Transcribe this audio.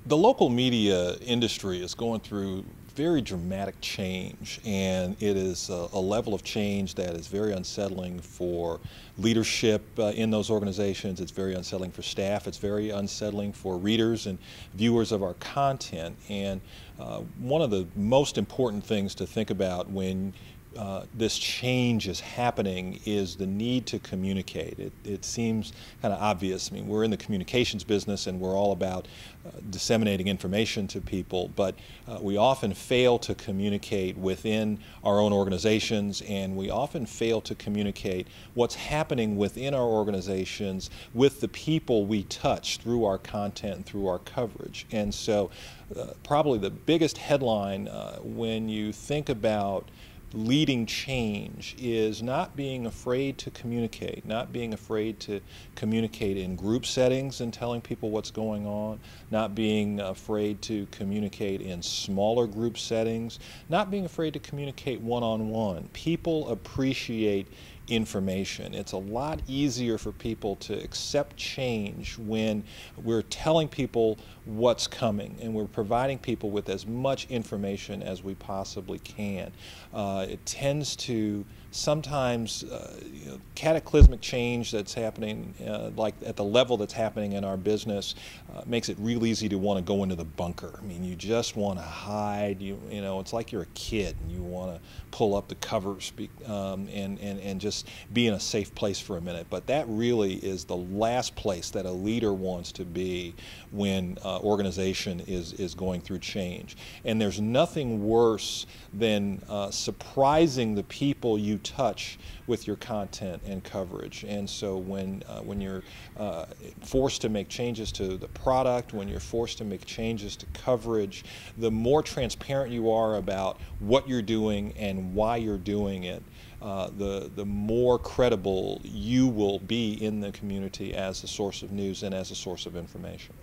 The local media industry is going through very dramatic change, and it is a level of change that is very unsettling for leadership in those organizations. It's very unsettling for staff. It's very unsettling for readers and viewers of our content. And one of the most important things to think about when this change is happening is the need to communicate. It seems kind of obvious. I mean, we're in the communications business and we're all about disseminating information to people, but we often fail to communicate within our own organizations, and we often fail to communicate what's happening within our organizations with the people we touch through our content and through our coverage. And so probably the biggest headline when you think about leading change is not being afraid to communicate, not being afraid to communicate in group settings and telling people what's going on, not being afraid to communicate in smaller group settings, not being afraid to communicate one-on-one. People appreciate information. It's a lot easier for people to accept change when we're telling people what's coming and we're providing people with as much information as we possibly can. It tends to sometimes cataclysmic change that's happening like at the level that's happening in our business makes it real easy to want to go into the bunker. I mean, you just want to hide. You know, it's like you're a kid and you want to pull up the covers and just be in a safe place for a minute. But that really is the last place that a leader wants to be when organization is going through change. And there's nothing worse than surprising the people you touch with your content and coverage. And so when you're forced to make changes to the product, when you're forced to make changes to coverage, the more transparent you are about what you're doing and why you're doing it, the more credible you will be in the community as a source of news and as a source of information.